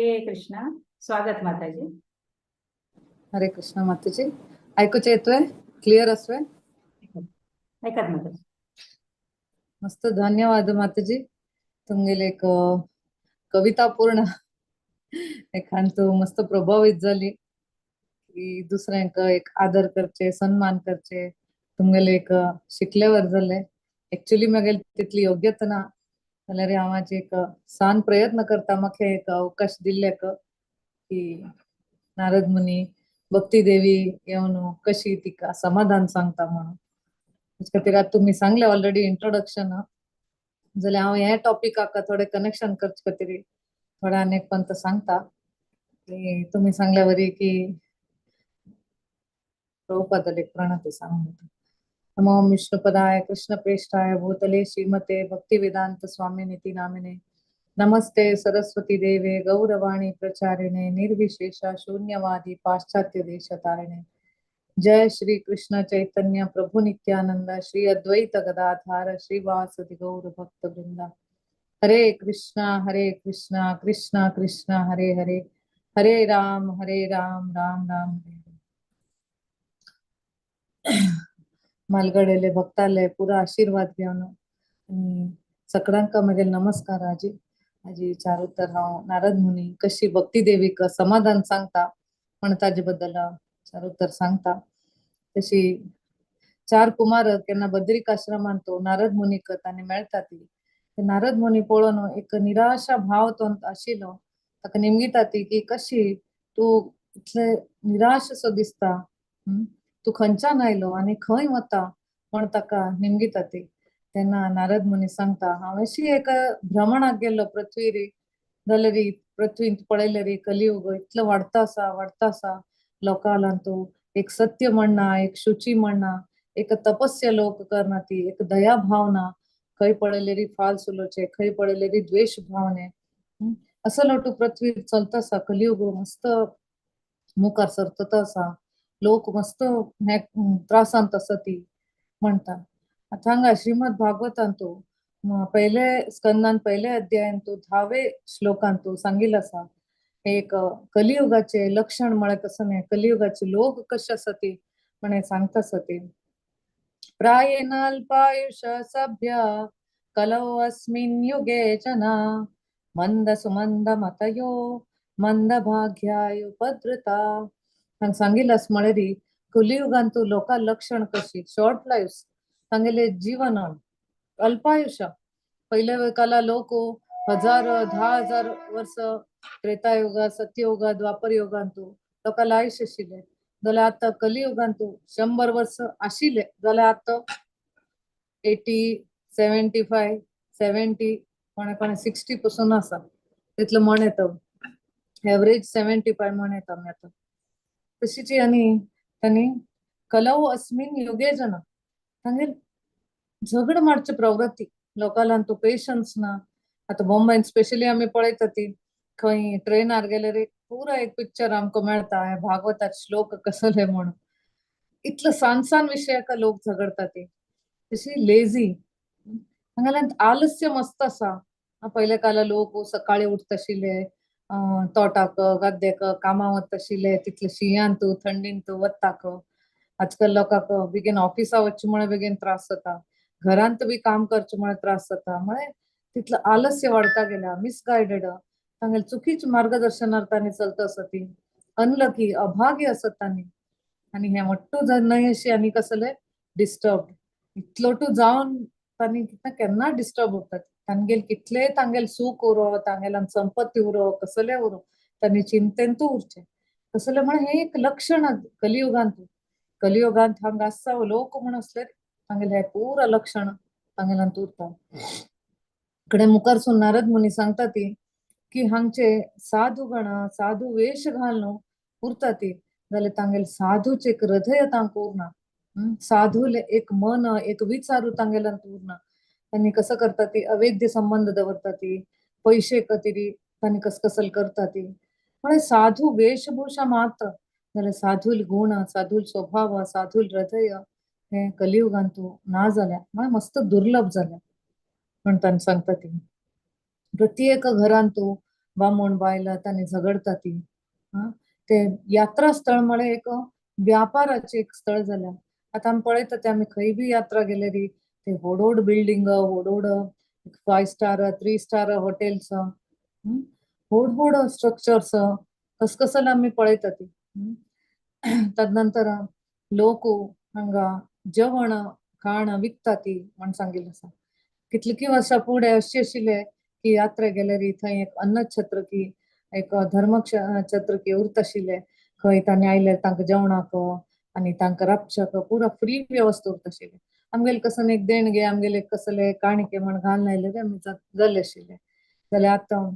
हे कृष्णा. स्वागत माताजी. हरे कृष्ण माताजी. ऐकूच येतोय? क्लिअर असतोय? ऐकत माताजी. मस्त. धन्यवाद माताजी. तुमगेले एक कविता पूर्ण एखान तू मस्त प्रभावित झाली की दुसऱ्यांक एक आदर करचे, सन्मान करचे. तुमगेले एक शिकल्यावर झाले. ऍक्च्युली मगे तितली योग्यता ना जाल्यार हांव एक सान प्रयत्न करता म्हाका एक अवकाश दिल्ल्याक की नारद मुनी भक्ती देवी येवन कशी तिका समाधान सांगता म्हणून. तेच खातीर आता तुम्ही सांगले ऑलरेडी इंट्रोडक्शन, जाल्यार हांव हे टॉपिकाक थोडे कनेक्शन करचे खातीर थोडे आनीक पंत सांगता की तुम्ही सांगल्या वरी की प्रभुपादाला एक प्रणती सांगून नमो विष्णुपदाय कृष्णप्रेष्ठाय भूतले श्रीमते भक्तिवेदांत स्वामिनिति नामिने नमस्ते सरस्वती देवे गौरवाणी प्रचारिणे निर्विशेषा शून्यवादी पाश्चात्य देशतारिणे जय श्री कृष्ण चैतन्य प्रभु नित्यानंद श्री अद्वैत गदाधार श्रीवासदि गौर भक्त वृंदा हरे कृष्णा कृष्णा कृष्णा हरे हरे हरे राम राम राम हरे हरे. मालगडेले भक्ताले पुरा आशीर्वाद घेवन सगळ्यांक म्हगे नमस्कार. आजी आजी चार तर हांव नारद मुनी कशी भक्ती देवीक समाधान सांगता पण ताजे बद्दल चार उत्तर सांगता. तशी चार कुमार केन्ना बद्रिकाश्रमांत तो नारद मुनीक तांणी मेळटा ती ते नारद मुनी पळोवन एक निराशा भाव तो आशिल्लो. ताका निमगिता ती की कशी तू इतले निराश असो दिसता, तू खंयच्यान आयलो आनी खंय वता पण ताका निमगिता ती. तेन्ना नारद मुनी सांगता हांव अशी एका भ्रमणाक गेल्लो पृथ्वीर जाल्यार पृथ्वींत पळयल्यार कलियुग इतलो वाडता आसा. लोकांक तू एक सत्य म्हणना, एक शुची म्हणना, एक तपस्या लोक करना ती एक दया भावना, खंय पळयल्यार फाल्स उलोवचे, खंय पळयल्यार द्वेष भावने, असं लोटू पृथ्वीर चलता आसा. कलियुग मस्त मुखार सरतत आसा. लोक मस्त हे त्रासांत आसा ती म्हणता. आता हांगा श्रीमद भागवतान तू पहिले स्कंदान पहिले अध्यायान तू 10वे श्लोकान तू सांगिल्लो आसा एक कलियुगाचे लक्षण म्हळ्यार कसं नाही, कलियुगाचे लोक कसे आसा ती म्हणे सांगता आसा ती. प्रायेण अल्पायुष सभ्य कलौ अस्मिन् युगे जना मंद सुमंद मतयो मंद भाग्यायुपद्रुता. हांगा सांगिल्लास म्हळ्यार कलियुगान तू लोका लक्षण कशी शॉर्ट लाईफ तांगेले जीवन अल्पायुष्य. पहिले काला लोक 1000 10,000 वर्ष त्रेतायुगा सत्ययुगा द्वापर युगान तू लोकांना आयुष्य आशिल्ले जाल्यार आता कलियुगान तू 100 वर्ष आशिल्ले जाल्यार आता 80 75 70 कोणे कोणे 60 पासून आसा. तितलं म्हण येता एव्हरेज 75 म्हण येता आमी आता तशीची. आनी तांणी कलौ अस्मिन युगे जन तांगे झगड मारचे प्रवृत्ती लोकांक तो पेशन्स ना. आता बॉम्बेन स्पेशली आम्ही पळयता ती खंय ट्रेनार गेल्यार एक पुरा एक पिक्चर आमकां मेळटा भागवतात श्लोक कसले म्हणून इतलं सान विषयाक लोक झगडता ती. तशी लेझी हांगाल्यान आलस्य मस्त आसा. पहिले काला लोक सकाळी उठत आशिल्ले, तोटाक गद्द्याक कामां वता आशिल्ले, तितले शिंयान तू थंडीन तू वताक. आजकाल लोकांक बेगीन ऑफिसा वचचे म्हळ्यार बेगीन त्रास जाता, घरांत बी काम करचे म्हळ्यार त्रास जाता. म्हळ्यार तितलं आलस्य वाढता गेला, मिसगायडेड तांगेले चुकीच्या मार्गदर्शनार तांणी चलता आसा ती. अनलकी अभाग्य असत तांणी. आणि हे मोठो नाही अशी आनी कसले डिस्टर्ब इतलोटू जावन तांणी केन्ना डिस्टर्ब होतात. तांगेल कितले तांगेल सुख उरो तांगेल्यान संपत्ती उरो कसले उरो तांणी चिंतेन तू उरचे कसले म्हण हे एक लक्षण कलियुगांत. कलियुगांत हांगा आसा लोक म्हण असले तांगेले हे पुरा लक्षण तांगेल्यान उरता. कडे मुखारसून नारद मुनी सांगता ती की हांगचे साधू गण साधू वेश घालून उरता ती जाल्यार तांगेले साधूचे एक हृदय तांकां उरना. साधूले एक मन एक विचारू तांगेल्यान उरना. तांणी कसं करता ती अवैध संबंध दवरता ती, पैसे कतिरी तांणी कसकसल करता ती. म्हळ्यार साधू वेशभूषा मात्र जाल्यार साधूल गुण साधूल स्वभाव साधूल हृदय हे कलियुगांत तू ना जाल्या म्हळ्यार मस्त दुर्लभ जाल्या म्हणून तांणी सांगता ती. प्रत्येक घरान तू बामण बायला तांणी झगडता ती ते यात्रा स्थळ म्हळ्यार एक व्यापाराचे एक स्थळ जाल्या. आता आमी पळयता ते आमी खंय बी यात्रा गेल्यारी ते व्हड व्हड बिल्डिंग व्हड व्हड 5 स्टार 3 स्टार हॉटेल्स व्हड व्हड स्ट्रक्चर्स कसले आमी पळयता ती तदनंतर लोक हांगा जेवण खाण विकता ती म्हण सांगिल्लें आसा. कितलींकी वर्सां फुडें अशें आशिल्लें की यात्रा गेल्यार थंय एक अन्नछत्र की एक छत्र की उरत आशिल्ले खंय तांणी आयल्यार तांकां जेवणाक आनी तांकां राखशाक पुरो फ्री वेवस्था उरत आशिल्ली. आमगेले कसन एक देणगे आमगेले एक कसले काणके म्हण घालून आयले आमी जाल्ले आशिल्ले. जाल्यार आतां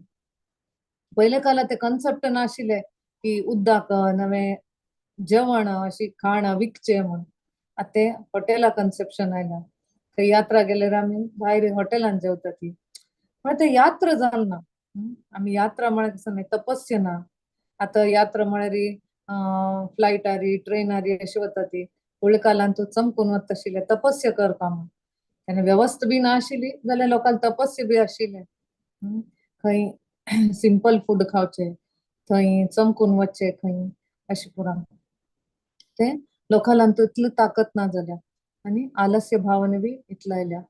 पयले काळार ते कन्सेप्ट नाशिल्ले की उद्दाक नवें जेवण अशी खाण विकचे म्हण. आतां ते हॉटेला कन्सेप्शन आयला. थंय यात्रा गेल्यार आमी भायर हॉटेलांत जेवता ती म्हळ्यार ते यात्रा जालना. आमी यात्रा म्हळ्यार कसं तपस्या ना. आतां यात्रा म्हळ्यार फ्लायटारी ट्रेनारी अशी वता ती. फुडल्या काळांत चमकून वता आशिल्ले तपस्या करता म्हण. तेन्ना वेवस्था बी नाशिल्ली जाल्यार लोकांक तपस्या बी आशिल्ले. खंय सिंपल फूड खावचे थंय चमकून वचचे खंय अशें पुराण ते लोकांक इतली ताकद ना जाल्या आनी आलस्य भावना बी इतलो आयल्या.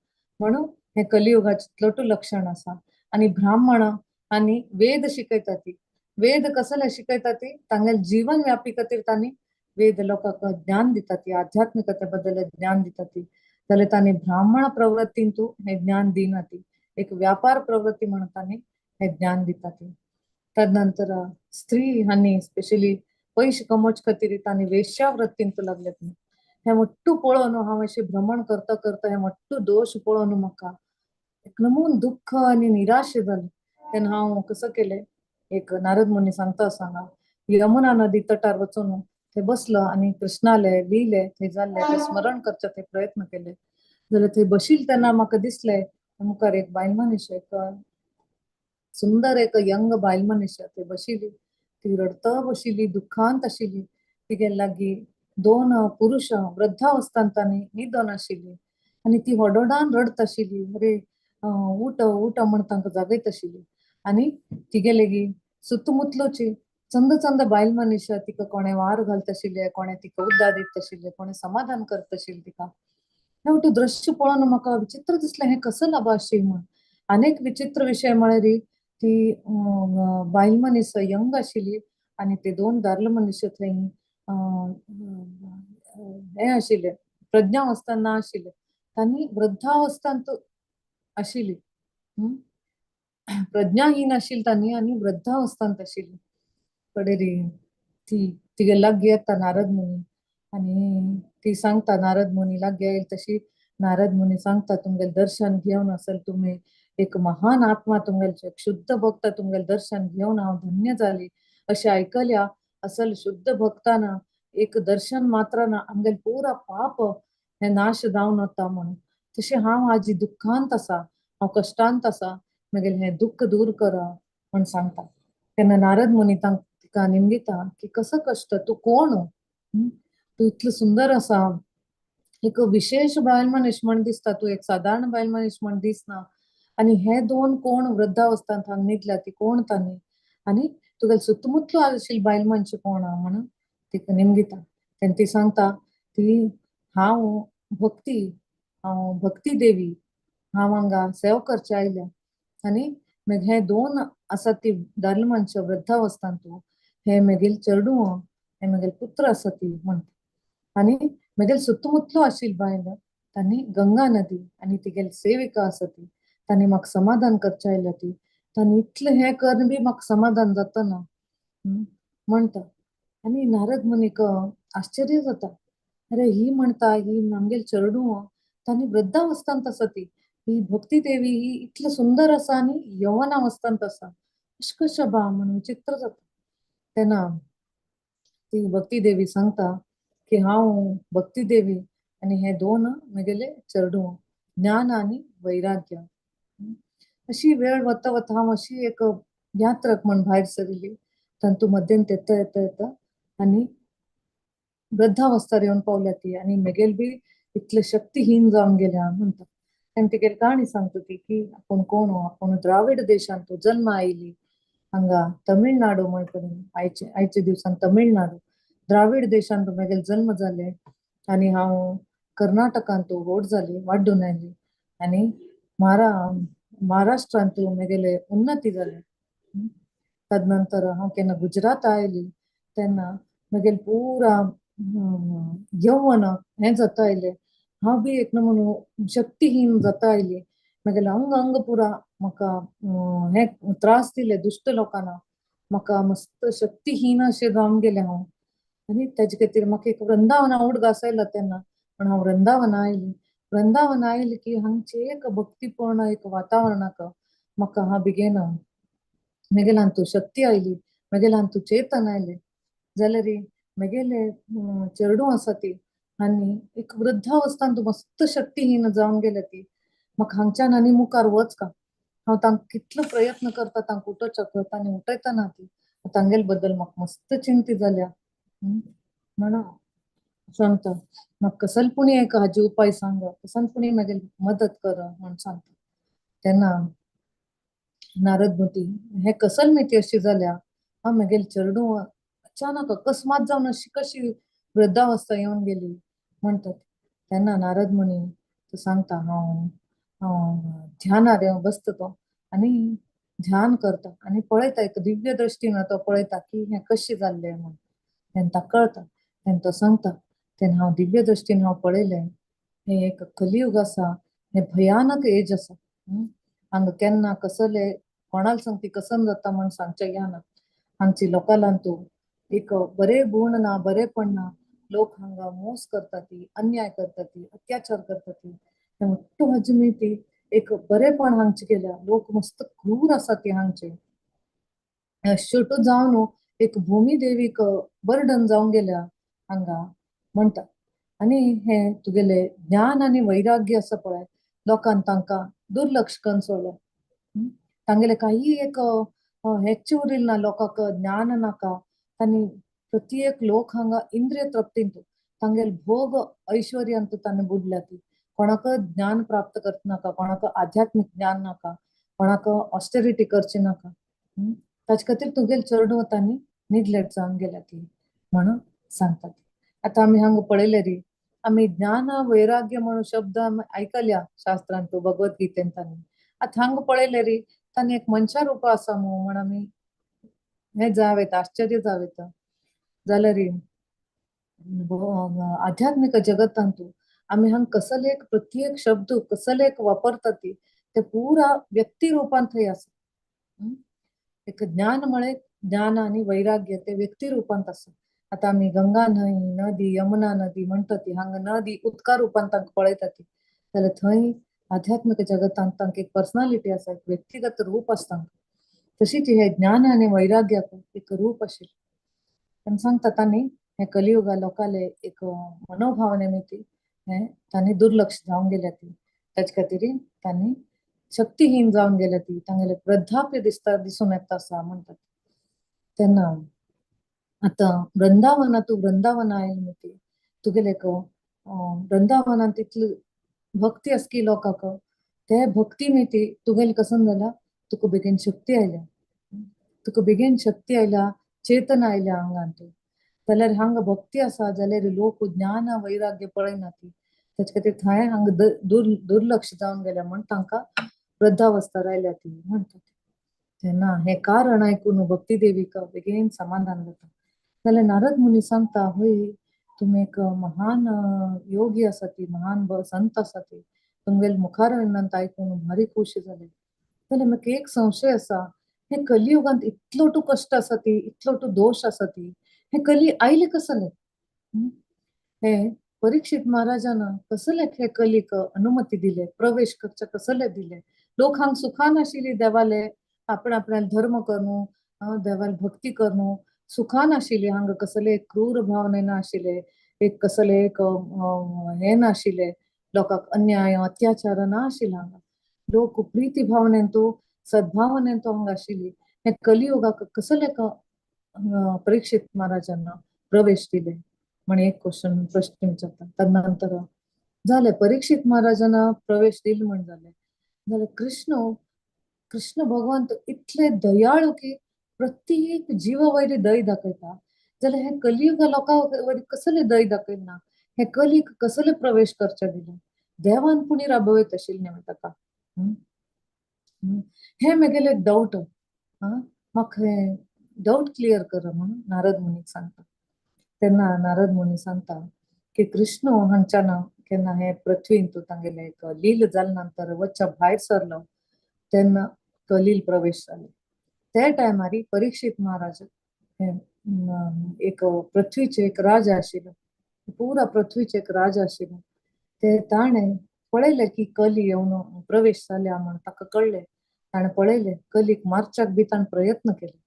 म्हणून हे कलियुगाचे इतलोटू लक्षण आसा. आनी ब्राह्मण आनी वेद शिकयता ती. वेद कसले शिकयता ती तांगेले जीवन व्यापी खातीर तांणी वेद लोकांक ज्ञान दिता ती आध्यात्मिकते बद्दल ज्ञान दिता ती. जाल्यार तांणी ब्राह्मण प्रवृत्तींतू हे ज्ञान दिना ती. एक व्यापार प्रवृत्ती म्हणून तांणी हे ज्ञान दिता ती. तदनंतर स्त्री हांणी स्पेशली पयशे कमोवचे खातीर तांणी वेश्यावृत्तींत लागले ती. हे मोठ्ठू पळोवन हांव अशें भ्रमण करता करता हे मोठ्ठू दोश पळोवन म्हाका एक नमून दुःख आनी निराशे जाले. तेन्ना हांव कसो केलें एक नारद मुनी सांगता हांगा यमुना नदी तटार वचून थंय बसलो आनी कृष्णाले लिहिले थंय जाल्ले ते स्मरण करचे ते प्रयत्न केले. जाल्यार थंय बशिल्ले तेन्ना म्हाका दिसलें मुखार एक बायल मनीस एक सुंदर एक यंग बायल मनीस थंय बशिल्ली. ती रडता बशिल्ली दुःखांत आशिल्ली. तिगे लागीं 2 पुरुश वृद्धावस्थांत तांणी न्हिदोन आशिल्ली आनी ती हडहडान रडत आशिल्ली. अरे उठ उठ म्हण तांकां जागयत आशिल्ली. आनी तिगे लेगीं सुತ್ತमुतलोची चंद चंद बायल मनीस तिका कोणे वार घालता आशिल्ले कोणे तिका उद्दा दिता आशिल्ले कोणे समाधान करता आशिल्ले तिका. हे दृश्य पळोवन म्हाका विचित्र दिसलें हें कसं लाभ आशिल्लें म्हण. अनेक विचित्र विषय म्हळ्यार ती बायल मनीस यंग आशिल्ली आनी ते 2 दादले मनीस थंय हे आशिल्ले प्रज्ञावस्थान ना आशिल्ले. तांणी वृद्धावस्थांत आशिल्ली. प्रज्ञाहीन आशिल्ली तांणी आनी वृद्धावस्थांत आशिल्ली. कडेरी ती तिगे लागीं येता नारद मुनी आनी ती सांगता नारद मुनी लागीं येयली तशी नारद मुनी सांगता तुमगेलें दर्शन घेवन असल तुमी एक महान आत्मा तुमगेले शुद्ध भक्त तुमगेलें दर्शन घेवन हांव धन्य जाली अशें आयकल्या. असल शुद्ध भक्तान एक दर्शन मात्रान आमगेले पुरा पाप हे नाश जावन वता म्हणून. तशें हांव आजी दुःखांत आसा हांव कश्टांत आसा म्हगेलें हें दुःख दूर कर म्हण सांगता. तेन्ना नारद मुनी तिका निमदिता की कसो कश्ट तूं कोण तूं इतलो सुंदर आसा एक विशेष बायल मनीस म्हण दिसता तूं एक साधारण बायल मनीस म्हण दिसना. आनी हे 2 कोण वृद्धावस्थांत हांगा न्हिदल्या ती कोण तांणी आनी तुगेले सुತ್ತमुतलो आशिल्ली बायल मनशां कोण म्हणून तिका निमदिता. तेन्ना ती सांगता ती हांव भक्ती देवी हांव हांगा सेवा करचे आयल्या आनी हे 2 आसा ती दादले मनशां वृद्धावस्थांत हे म्हगेले चेडूं हे म्हगेले पुत्र आसा ती म्हणटा. आनी म्हगेले सुತ್ತमुतलो आशिल्ली बायल तांणी गंगा नदी आनी तिगेली सेविका आसा ती तांणी म्हाका समाधान करचे आयल्या ती तांणी इतलें हें करून बी म्हाका समाधान जातना म्हणटा. आनी नारद मुनीक आश्चर्य जाता. अरे ही म्हणटा ही आमगेले चेडूं तांणी वृद्धावस्थांत आसा ती ही भक्ती देवी ही इतली सुंदर आसा आनी यौवनावस्थांत आसा अशें कशें बा म्हण विचित्र जाता. तेन्ना ती भक्ती देवी सांगता की हांव भक्ती देवी आनी हे 2 म्हगेले चेडूं ज्ञान आनी वैराग्य. अशी वेळ वता वता हांव अशी एक यात्रक म्हण भायर सरिल्ली. तांतू मध्येन येता येता येता आनी वृद्धावस्थार येवन पावल्या ती आनी म्हगेले बी इतले शक्तिहीन जावन गेल्या म्हणटा. आनी तिगेली काणी सांगता ती की आपूण कोण आपूण द्राविड देशांत जल्म आयली हांगा तमिळनाडू म्हण आयचे दिवसान तमिळनाडू द्राविड देशांत म्हगेल जन्म जाले आणि हांव कर्नाटकांत व्हड जाली वाडून आयली आणि महाराष्ट्रांत म्हगेले उन्नती जाले तदनंतर हांव केन्ना गुजरात आयली तेन्ना म्हगेल पुरा यौवन हें जाता आयलें हांव बी एक नमून शक्तिहीन जाता आयली म्हगेलें अंग पुरा म्हाका हे त्रास दिले दुश्ट लोकांना म्हाका मस्त शक्तिहीन अशें जावन गेलें हांव आनी तेजे खातीर म्हाका एक वृंदावन आवड घासयला तेन्ना पण हांव वृंदावन आयली की हांगचे एक भक्तीपूर्ण एक वातावरणाक म्हाका हांव बेगीन म्हगेलांतू शक्ती आयली म्हगेलांतू चेतन आयले जाल्यार म्हगेले चेडूं आसा ती आनी एक वृद्धावस्थांत मस्त शक्तिहीन जावन गेले ती म्हाका हांगच्यान आनी मुखार वच का हांव तांकां कितलो प्रयत्न करता तांकां उठोवचो आनी उठयता ना ती तांगेल बद्दल म्हाका मस्त चिंती जाल्या म्हणून सांगता म्हाका कसलपुणी एक हाजे उपाय सांग कसलपुणी म्हगेली मदत कर म्हण सांगता तेन्ना नारद मुनी हे कसल मिती अशी जाल्या म्हगेल चेडूं अचानक अकस्मात जावन अशी कशी वृद्धावस्था येवन गेली म्हणटात तेन्ना नारद मुनी सांगता हांव ध्यानार बसता आनी ध्यान करता आनी पळयता एक दिव्य दृश्टीन तो पळयता की हे कशें जाल्लें म्हण तेन्ना ताका कळटा तेन्ना तो सांगता तेन्ना हांव दिव्य दृश्टीन हांव पळयलें हे एक कलियुग आसा हे भयानक एज आसा हांगा केन्ना कसले कोणाल सांगती कसन जाता म्हण सांगचे घेना हांगची लोकांतू एक बरे गुण ना बरेपण ना लोक हांगा मोस करता ती अन्याय करता ती अत्याचार करता ती मोठ्ठो हाजी ती एक बरेपण हांगचे केल्या लोक मस्त क्रूर आसा ती हांगचे शेवटू जावन एक भूमी देवीक बर्डन जावन गेल्या हांगा म्हणटा आनी हे तुगेले ज्ञान आनी वैराग्य आसा पळय लोकांक तांकां दुर्लक्ष करून सोडलें तांगेले काही एक हेच उरिल्ल ना लोकांक ज्ञान नाका आनी प्रत्येक लोक हांगा इंद्रिय तृप्तींत तांगेल भोग ऐश्वर्यांत तांणी बुडल्या ती कोणाक ज्ञान प्राप्त करता नाका कोणाक आध्यात्मिक ज्ञान नाका कोणाक ऑस्टेरिटी करची नाका ताचे खातीर तुगेल चेडूं तांणी निग्लेक्ट जावन गेल्या ती म्हणून सांगतात आतां आमी हांगा पळयले री आमी ज्ञान वैराग्य म्हणून शब्द आयकल्या शास्त्रांत भगवद्गीतेंत तांणी आतां हांगा पळयले री तांणी एक मनशा रूप आसा म्हूण आमी हे जावेत आश्चर्य जावेत जाल्यार आध्यात्मिक जगतांत आमी हांगा कसले एक प्रत्येक शब्द कसले एक वापरता ती ते पुरा व्यक्ती रूपान थंय आसा एक ज्ञान म्हळे ज्ञान आनी वैराग्य ते व्यक्ती रूपांत आसा आतां आमी गंगा न्हंय नदी यमुना नदी म्हणटा ती हांगा नदी उदका रूपान तांकां पळयता ती जाल्यार थंय आध्यात्मिक जगतांत तांकां एक पर्सनालिटी आसा एक व्यक्तिगत रूप आसता तशीच हे ज्ञान आनी वैराग्याक एक रूप आशिल्लें तेन्ना सांगता तांणी हे कलियुगा लोकाले एक मनोभावने मिती हे तांणी दुर्लक्ष जावन गेल्या ती ताचे खातीर तांणी शक्तिहीन जावन गेल्या ती तांगेले वृद्धाप्य दिसून येता आसा म्हणटात तेन्ना आतां वृंदावन आयले मिती तुगेले वृंदावनांत इतली भक्ती आसकी लोकांक ते भक्ती मिती तुगेले कसन जाल्या तुका बेगीन शक्ती आयल्या चेतन आयल्या आंगांत जाल्यार हांगा भक्ती आसा जाल्यार लोक ज्ञान वैराग्य पळयना ती ताचे खातीर थंय हांगा दुर्लक्ष जावन गेल्या म्हण तांकां वृद्धावस्था रायल्या ती म्हणटात तेन्ना हे कारण आयकून भक्ती देवीक बेगीन समाधान जाता जाल्यार नारद मुनी सांगता हय तुमी एक महान योगी आसा ती महान संत आसा ती तुमगेले मुखार आयकून भारी खुशी जाली जाल्यार म्हाका एक संशय आसा हे कलियुगांत इतलोटू कश्ट आसा ती इतलोटू दोष आसा ती हे कली आयले कसले हे परीक्षित महाराजान कसले हे कलीक अनुमती दिले प्रवेश करचे कसले दिले लोक हांग सुखान आशिल्ली देवाले आपणाले धर्म करू देवाले भक्ती करू सुखान आशिल्ली हांगा कसले क्रूर भावने नाशिल्ले एक कसले एक हे नाशिल्ले लोकांक अन्याय अत्याचार नाशिल्ले हांगा लोक प्रीती भावनेंतू सद्भावनेंतू हांगा आशिल्ली हे कलियुगाक कसले परीक्षित महाराजांना प्रवेश दिले म्हण एक प्रश्न विचारता तदनंतर जाले परीक्षित महाराजांना प्रवेश दिले म्हण जाले जाल्यार कृष्ण भगवंत इतले दयाळू की प्रत्येक जीव वयरी दय दाखयता जाल्यार हे कलियुग लोकां वयरी कसले दय दाखयना, हे कलियुग कसले प्रवेश करचे दिले, देवान पुणी राबयत आशिल्लें ताका. हं? हं. हे म्हगेले एक डाऊट. म्हाका हे डाऊट क्लियर कर म्हणून नारद मुनीक सांगता. तेन्ना नारद मुनी सांगता की कृष्ण हांच्यान केन्ना हे पृथ्वीन तूं तांगेले एक लील जाले नंतर वच्चा भायर सरलो तेन्ना कलील प्रवेश जालो. त्या टायमारी परीक्षित महाराज हे एक पृथ्वीचे एक राजा आशिल्लो, पुरा पृथ्वीचे एक राजा आशिल्लो. ते ताणें पळयलें की कली येवन प्रवेश जाल्या म्हण ताका कळलें. ताणें पळयलें कलीक मारच्याक बी ताणें प्रयत्न केले.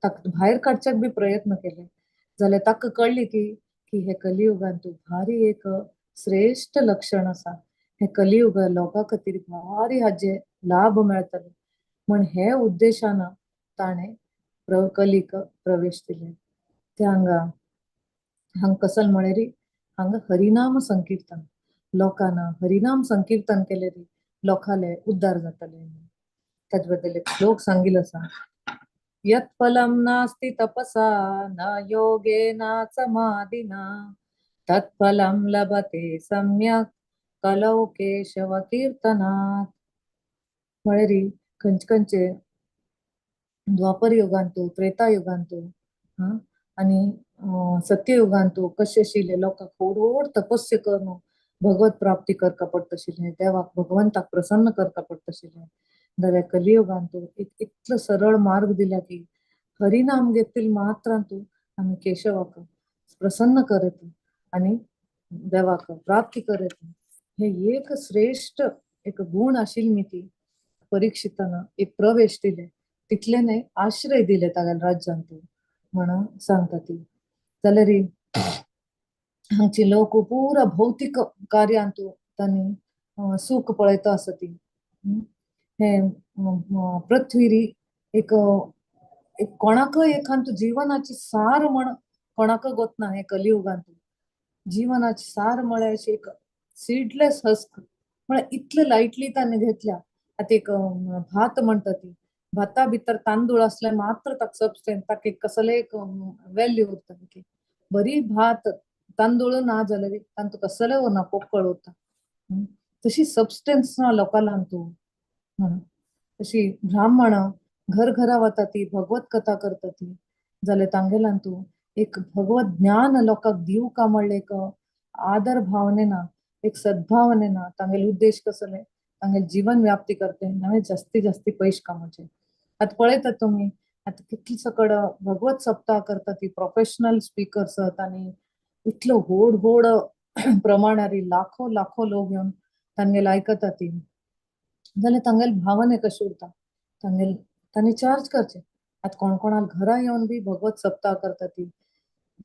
ताका भायर काडच्याक बी प्रयत्न केले. जाल्यार ताका कळ्ळी की हे कलियुगांत भारी एक श्रेष्ठ लक्षण आसा. हे कलियुग लोकां खातीर भारी हाजे लाभ मेळटले म्हण हे उद्देशान ताणें कलिक प्रवेश दिले. ते हांगा कसल म्हळ्यार हांगा हरिनाम संकीर्तन, लोकांना हरिनाम संकीर्तन केले लोकांले उद्धार जातले. ताजे बद्दल एक श्लोक सांगिल्लो आसा. यत् फलं नास्ति तपसा न योगेन समाधिना तत्फलं लभते सम्यक् कलौ केशव कीर्तनात्. म्हळ्यार खंयचे खंयचे द्वापर युगांतू, त्रेता युगांतू आणि सत्ययुगांतू कशे आशिल्ले लोकांक खोड तपस्या करून भगवत प्राप्ती करता पडटशिल्लें, देवाक भगवंताक प्रसन्न करता पडटशिल्लें. जाल्यार कलियुगांतू एक इतलो सरळ मार्ग दिला की हरिनाम घेतील मात्रांतू आमी केशवाक प्रसन्न करत आणि देवाक प्राप्ती करत. हे एक श्रेष्ठ एक गुण आशिल्ली ती परीक्षितान एक प्रवेश दिले, तितलेने आश्रय दिले तागेल्या राज्यांत म्हणून सांगता ती. जाल्यार हांगची लोक पुरा भौतिक कार्यांतू तांणी सुख पळयता आसा ती. हे पृथ्वीरी एक एक कोणाकय एखांत जीवनाची सार म्हण कोणाक गोतना. हे कलियुगांत जीवनाची सार म्हळ्यार अशी एक सीडलेस हस्क म्हळ्यार इतले लायटली तांणी घेतल्या. आता एक भात म्हणटा ती भाता भितर तांदूळ असले मात्र ताका सबस्टेन्स, ताका एक कसले एक व्हॅल्यू उरता. बरी भात तांदूळ ना जाल्यार तांतू कसले उरना, पोकळ उरता. तशी सबस्टेन्स ना लोकांक तू म्हणून. तशी ब्राह्मण घर घरा वता ती भगवत कथा करता ती जाल्यार तांगेल्यान तू एक भगवत ज्ञान लोकांक दिवका म्हणले एक आदर भावनेना, एक सद्भावनेना तांगेले उद्देश कसले तांगेले जीवन व्याप्ती करते नवे जास्ती जास्ती पयश कामाचे. आता पळयतात तुम्ही आता कितली सकड भगवत सप्ताह करता ती प्रोफेशनल स्पीकर्स आणि इतलो व्हड प्रमाणारी लाखो लाखो लोक येवन तांगेले आयकता ती जाल्यार तांगेले भावने कशे उरता. तांणी चार्ज करचे. आता कोण कोणाल घरा येवन बी भगवत सप्ताह करता ती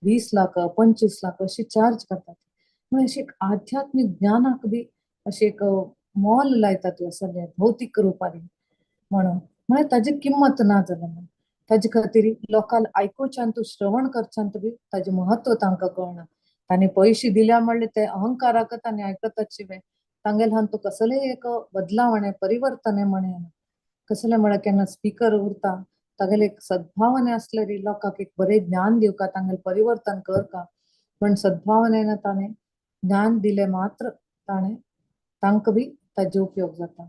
20 लाख 25 लाख अशी चार्ज करतात. म्हणजे अशी एक आध्यात्मिक ज्ञानाक बी अशी एक मोल लायतात असले भौतिक रुपारी म्हणून. म्हणजे ताजी किंमत ना जाल्यार ताजे खातीर लोकांक आयकुच्यान तू श्रवण करच्यान बी ताजे महत्व तांकां कळना. तांणी पयशे दिल्या म्हणले ते अहंकाराक तांणी आयकतात शिवाय तांगेले हान तू कसले एक बदलावणे परिवर्तने म्हणे कसले म्हळ्यार केन्ना स्पीकर उरता तागेले एक सद्भावने असल्यार लोकांक एक बरे ज्ञान दिवका तांगेले परिवर्तन करता. पण सद्भावनेन ताणें ज्ञान दिले मात्र तांकां बी ताजे उपयोग जाता.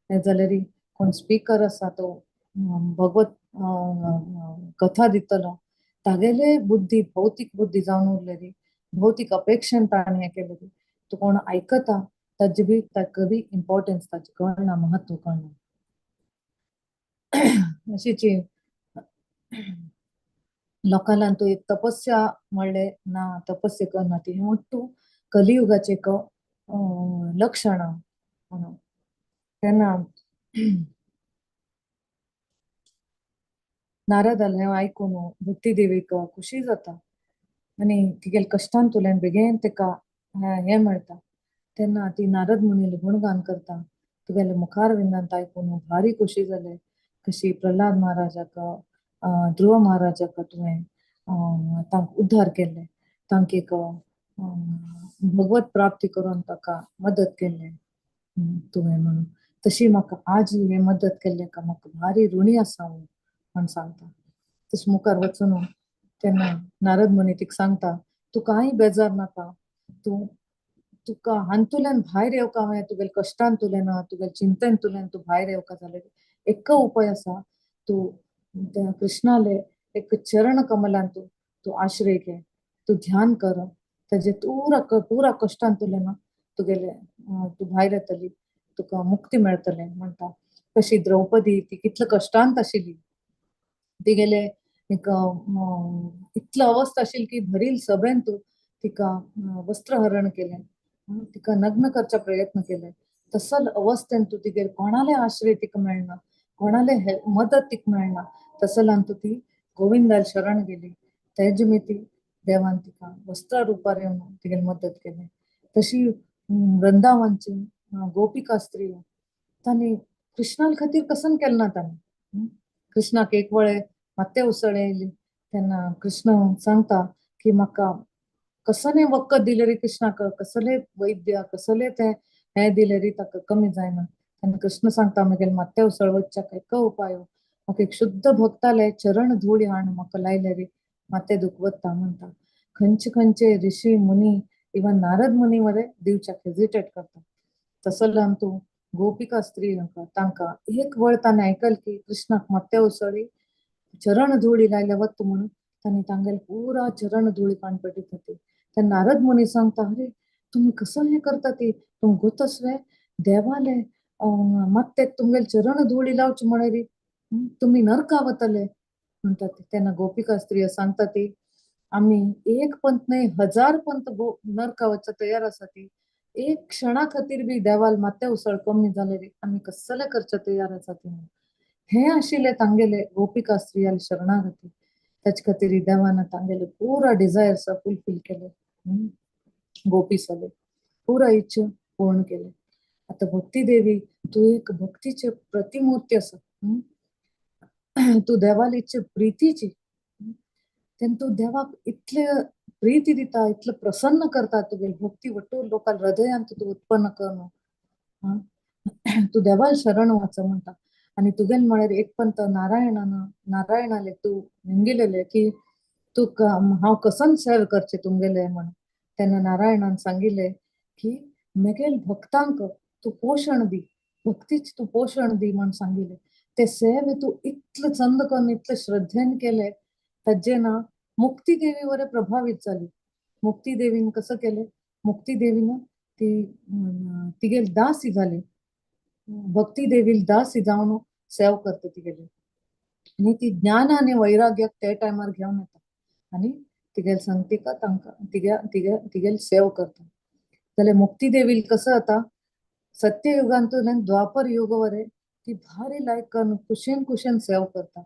जाल्यार कोण स्पीकर आसा तो भगवत कथा दितलो तागेले बुद्धी भौतिक बुद्धी जावन उरलेली भौतिक अपेक्षेन ताणें हें केलेली तो कोण आयकता ताजे बी ताका बी इम्पॉर्टन्स ताजे कळना, महत्व कळना. अशीच लोकांना तू एक तपस्या म्हणले ना तपस्या करना ती तू कलियुगाचे एक लक्षण म्हणून. तेन्ना नारदाले आयकून भक्ती देवीक खुशी जाता आणि तिगेले कश्टांतुल्यान बेगीन तेका हे मेळटा. तेन्ना ती नारद मुनीले गुणगान करता. तुगेले मुखार विंदांत आयकून भारी खुशी जाले. कशी प्रल्हाद महाराजाक ध्रुव महाराजाक तुवें तांकां उद्धार केले, तांकां एक भगवत प्राप्ती करून ताका मदत केले तुवें म्हणून. तशी म्हाका आज हे मदत केल्ले का म्हाका भारी ऋणी आसा हांव म्हण सांगता. तश मुखार वचून तेन्ना नारद मुनी तिका सांगता, तू कांय बेजार नाका, तू तुका हांतुल्यान भायर येवका हांवें तुगेले कश्टांतुल्यान तुगेले चिंतेंतुल्यान तू भायर येवका जाल्यार एक उपाय आसा, तू त्या कृष्णाले एक चरण कमलान तू आश्रय घे, तू ध्यान कर, तेजे पुरा कश्टांतुल्यान तुगेले तू भायर येतली, तुका मुक्ती मेळटले म्हणटा. कशी द्रौपदी ती कितले कश्टांत आशिल्ली, तिगेले एक इतलो अवस्था आशिल्ली की भरील सभेन तू तिका वस्त्रहरण केले, तिका नग्न करचा प्रयत्न केले. तसल अवस्थेन तू तिगेर कोणाले आश्रय तिका मेळना, कोणाले मदत तिका मेळना, तसलान तू ती गोविंदाल शरण गेली. तेज ती देवान तिका वस्त्र रुपार येवन तिगेली मदत केली. तशी वृंदावनची गोपिका स्त्री तांणी कृष्णाल खातीर कसन केलें ना तांणी. कृष्णाक एक वेळे माते उसळे येयली तेन्ना कृष्ण सांगता की म्हाका कसले वखद दिलेरी कृष्णाक, कसले वैद्य कसले ते हे दिलेरी ताका कमी जायना. तेन्ना कृष्ण सांगता म्हगेले माते उसळ वचच्याक एक उपाय, म्हाका एक शुद्ध भक्ताले चरण धूळ हाण म्हाका लायलेरी माते दूख वता म्हणटा. खंयचे ऋषी मुनी इवन नारद मुनी वरे दिवच्याक हेजिटेट करता. तसल्यान तू गोपिका स्त्री तांकां एक वेळ ताणें आयकल की कृष्णाक माते उसळी चरण धुळी लायले वत म्हणून तांणी तांगेले पुरा चरण धुळी काणपेटी जाती. ते नारद मुनी सांगता, अरे तुम्ही कसं हे करता ती, तुम गोतस्वे देवाले माते तुमगेले चरण धुळी लावची म्हळेरी तुम्ही नरका वतले म्हणटा. तेन्ना गोपिका स्त्रिया सांगता ती, आम्ही एक पंत नाही 1000 पंत नरका वचचा तयार आसा ती, एक क्षणा खातीर बी देवाल माते उसळ कमी जालेरी आम्ही कसले करचे तयार आसा ती. हे आशिल्ले तांगेले गोपिका स्त्रियाल शरणागती. तेच खातीर देवान तांगेले पुरा डिझायर्स फुलफिल केले. गोपी सले पुरा इच्छा पूर्ण केले. आता भक्ती देवी तू एक भक्तीचे प्रतिमूर्ती आसा. तू देवाली इच्छे प्रीतीची, तेन्ना तू देवाक इतले प्रीती दिता, इतले प्रसन्न करता. तुगे भक्ती वटून लोकांल हृदयांत तू उत्पन्न कर. तू देवाल शरण वच म्हणटा. आणि तुगेन म्हळ्यार एक पंत नारायणाले तू हिंगिलेले की तू हांव कसन सेव करचे तुमगेले म्हण. तेन्ना नारायणान सांगिल्ले की मेगेल भक्तांक तू पोषण दी, भक्तीच तू पोषण दी म्हण सांगिल्ले. ते सेवे तू इतले चंद करून इतले श्रद्धेन केले, ताजे ना मुक्ती देवी वरे प्रभावित जाली. मुक्ती देवीन कसं केले, मुक्ती देवीन ती तिगेल दासी झाली. भक्ती देवील दासी जावन सेव करता तिगेली. आणि ती ज्ञान आणि वैराग्य ते टायमार घेवन येता आणि तिगेल संगतीका तांकां तिगेल सेव करता. जाल्यार मुक्ती देवील कसं आता सत्ययुगांतून द्वापर युग वरे ती भारी लायक करून कुशेन सेव करता.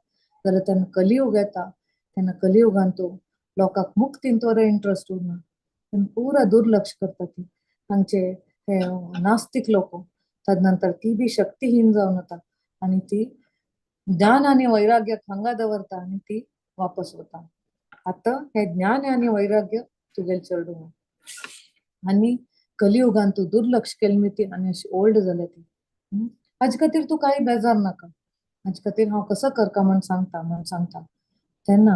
जाल्यार तेन्ना कलियुग येता, तेन्ना कलियुगांतू लोकांक मुक्तींत वरे इंट्रस्ट उरना, तेन्ना पुरा दुर्लक्ष करता ती. हांगचे हे नास्तिक लोक तदनंतर ती बी शक्तीहीन जावन येता आणि ती ज्ञान आणि वैराग्य हांगा दवरता आणि ती वापस वता. आता हे ज्ञान आणि वैराग्य तुगेल चढू आणि कलियुगान तू दुर्लक्ष केली ती आणि अशी ओल्ड जाले ती. हाजे खातीर तू काही बेजार नाका, हाजे खातीर हांव कसं करता म्हण सांगता. तेन्ना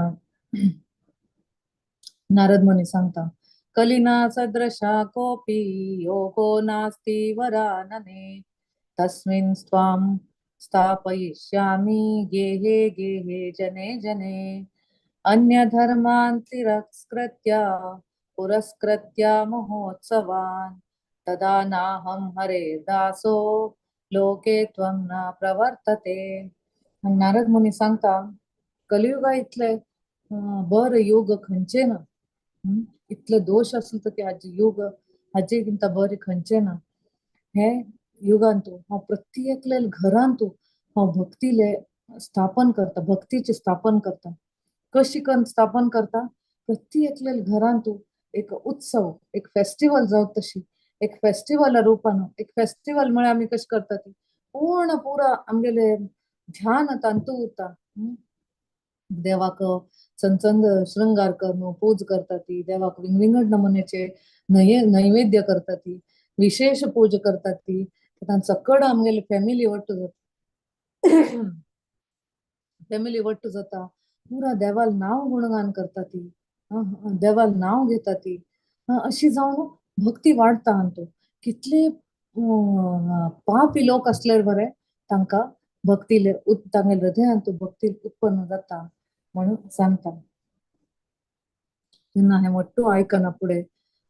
नारद मुनी सांगता, कलिना सदृशा कोपी योगो नास्ति वरानने, तस्मिन् स्वाम स्थापयिष्यामि गेहे जने अन्य धर्मान् तिरस्कृत्य पुरस्कृत्य महोत्सवान् तदा नाहं हरे दासो लोके त्वं न प्रवर्तते. नारद मुनी सांगता, कलियुगा इतले बर युग खंयचे ना. इतले दोष असले तर हाजे युग हाजेगिंत बरे खंयचे ना. हे युगांतू हांव प्रत्येकले घरांतू हांव भक्तीले स्थापन करता, भक्तीचे स्थापन करता. कशी करून स्थापन करता, प्रत्येकले घरांतू एक उत्सव, एक फेस्टिवल जावं तशी एक फेस्टिवल रूपान एक फेस्टिवल म्हळ्यार आमी कशी करता ती पुरा आमगेले ध्यान तांतू उरता. देवाक चंचंद श्रृंगार करून पूज करता ती, देवाक विंगड नमुन्याचे नैवेद्य करता ती, विशेष पूज करता ती. सकड आमगेले फॅमिली वट्ट फॅमिली वट्ट जाता पुरा देवाल नाव गुणगान करता ती देवाल नाव घेता ती अशी जाऊन भक्ती वाढता हांतो कितले पापी लोक असल्यार बरे तांकां भक्तीले तांगे हृदयान तू भक्ती उत्पन्न जाता म्हणून सांगता तेन्ना हे मोठो आयकना पुढे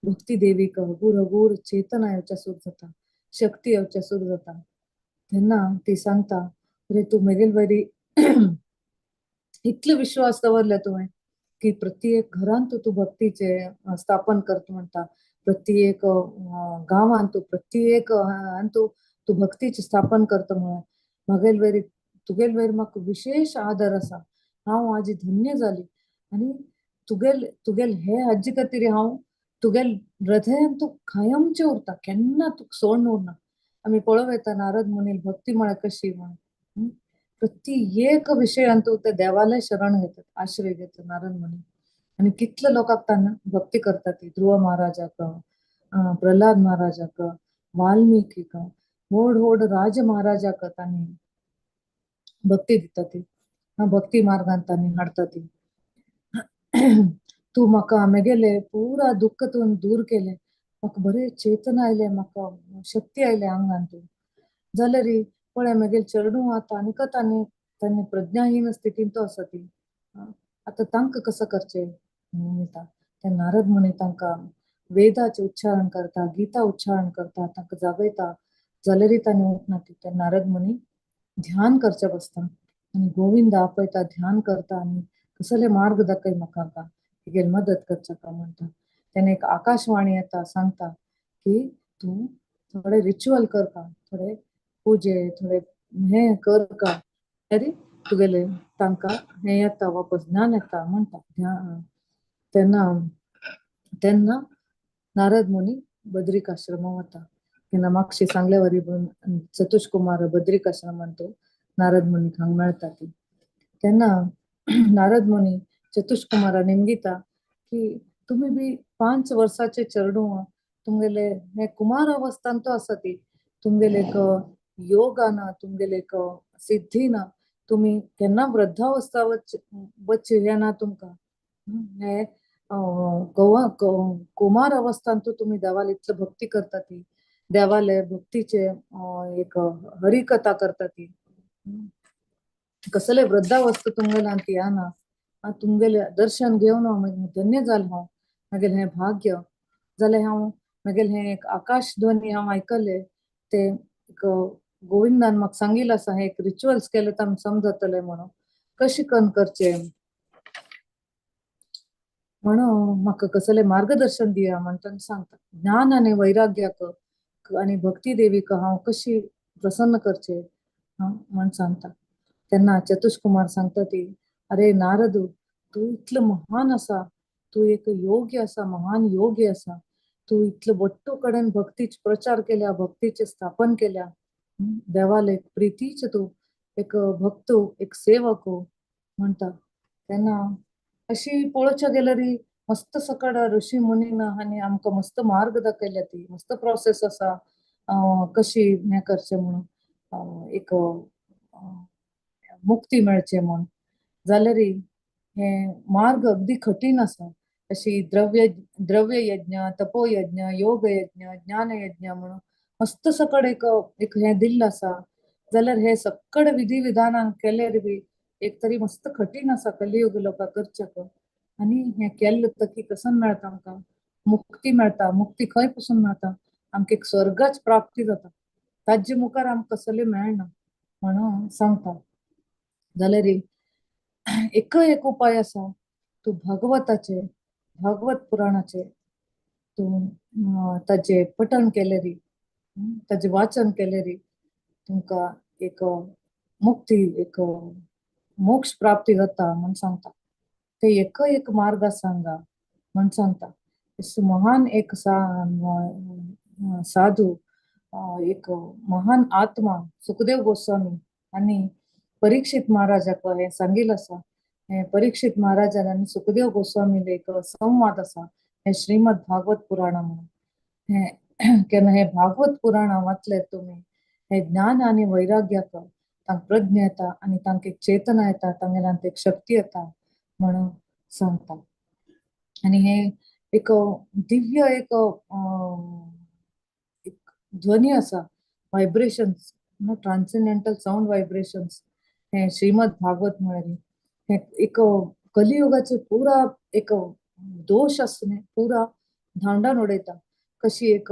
भक्ती देवीक हगूर चेतना येवच्या सुरू जाता शक्ती येवच्या सुरू जाता तेन्ना ती सांगता रे तू मेगेल वरी इतले विश्वास दवरले तुवें की प्रत्येक घरांत तू भक्तीचे स्थापन करता म्हणटा प्रत्येक गांवांत तू प्रत्येक तू भक्तीचे स्थापन करता म्हणून म्हागेल वेरी तुगेल वेरी म्हाका विशेष आदर आसा हांव आजी धन्य जाली आनी तुगेल हे हाजे खातीर हांव तुगेल हृदयान तू कायमचें उरता केन्ना तुका सोडून उरना आमी पळोव येता नारद मुनील भक्ती म्हळ्यार कशी म्हणून प्रत्येक विशयान तू त्या देवालय शरण घेतात आश्रय घेतात नारद मुनी आणि कितले लोकांक तांना भक्ती करता ती ध्रुव महाराजाक प्रल्हाद महाराजाक वाल्मिकीक व्हड राज महाराजाक तांणी भक्ती दिता ती भक्ती मार्गान तांणी हाडटा ती तू म्हाका मेगेले पुरा दुःख तून दूर केले म्हाका बरे चेतना आयले म्हाका शक्ती आयले आंगान तू जाल्यार पळय मेगेल चरडू आता आनीक तांणी प्रज्ञाहीन स्थितीन तो आसा ती आता तांकां कसं करचे म्हणटा ते नारद मुनी तांकां वेदाचे उच्चारण करता गीता उच्चारण करता तांकां जागयता जाल्यार तांणी उठना ते नारद मुनी ध्यान करचे बसता आनी गोविंद आपयता ध्यान करता आनी कसले मार्ग दाखय म्हाका तुगेल मदत करच्या का म्हणटा तेणे एक आकाशवाणी येता सांगता की तू थोडे रिच्युअल कर का थोडे पूजे थोडे हे कर का तरी तुगेले तांकां हे येता वापस ज्ञान येता म्हणटा तेन्ना नारद मुनी बद्रीक आश्रम वता तेन्ना मागशी सांगले वरी सतोश कुमार बद्रीक आश्रमान तो नारद मुनी हांग मेळटा ती तेन्ना नारद मुनी चतुश कुमारा निमगिता की तुम्ही बी 5 वर्साचे चरडू तुमगेले हे कुमार अवस्थान तो आसा ती तुमगेले एक योग ना तुमगेले एक सिद्धी ना तुम्ही केन्ना वृद्धावस्था वच ना तुमकां हे कुमार अवस्थान तू तुम्ही देवाल इतलं भक्ती करता ती देवाले भक्तीचे एक हरिकथा करता ती कसले वृद्धावस्था तुमगेला ती ना तुमगेले दर्शन घेवन हांव धन्य जालें हांव मागेल हें भाग्य जाल्यार हांव मागेल हें एक आकाश ध्वनी हांव आयकले ते एक गोविंदान म्हाका सांगिल्लें आसा हे एक रिच्युअल्स केले तर समजतले म्हणून कशें करून करचे म्हणून म्हाका कसले मार्गदर्शन दिया म्हणटा सांगता ज्ञान आनी वैराग्याक आनी भक्ती देवीक हांव कशी प्रसन्न करचे म्हण सांगता तेन्ना चतुश कुमार सांगता ती अरे नारद तू इतलो महान आसा तू एक योगी आसा महान योगी आसा तू इतलो बट्टो कडेन भक्तीचे प्रचार केल्या भक्तीचे स्थापन केल्या देवाल एक प्रितीचे तू एक भक्त एक सेवक म्हणटा तेन्ना अशी पळोवच्या गेल्यार मस्त सकड ऋषी मुनीन आनी आमकां मस्त मार्ग दाखयल्या ती मस्त प्रोसेस आसा कशी हें करचें म्हणून एक मुक्ती मेळचे म्हण जाल्यार हे मार्ग अगदी कठीण आसा अशी द्रव्य यज्ञ तपो यज्ञ योग यज्ञ ज्ञान यज्ञ म्हणून मस्त सकड एक हे दिल्लं आसा जाल्यार हे सकड विधी विधानान केल्यार बी एक तरी मस्त कठीण आसा कलियुग लोकां करचें आनी हे केल्ले तकी कसन मेळटा आमकां मुक्ती मेळटा मुक्ती खंय पासून मेळटा आमकां एक स्वर्गाच प्राप्ती जाता ताजे मुखार आमकां कसले मेळना म्हणून सांगता जाल्यार एक उपाय आसा तू भागवत पुराणाचे तू ताजे पठण केलेरी ताजे वाचन केलेरी तुमकां एक मुक्ती एक मोक्ष प्राप्ती जाता म्हण सांगता ते एक मार्ग सांगा म्हण सांगता महान एक साधू एक महान आत्मा सुखदेव गोस्वामी आणि परीक्षित महाराजाक हे सांगिल्लें आसा हे परीक्षित महाराजान आनी सुखदेव गोस्वामी एक संवाद आसा हे श्रीमद भागवत पुराण म्हणून हे केन्ना हे भागवत पुराण वाचले तुम्ही हे ज्ञान आणि वैराग्याक तांक प्रज्ञा येता आणि तांक एक चेतना येता तांगेल्यान एक शक्ती येता म्हणून सांगता. आणि हे एक दिव्य एक ध्वनी असा व्हायब्रेशन्स ट्रान्सेंडेंटल साऊंड व्हायब्रेशन्स हे श्रीमद भागवत म्हळ्यार हे एक कलियुगाचे पुरा एक दोष असणे पुरा धांडान उडयता. कशी एक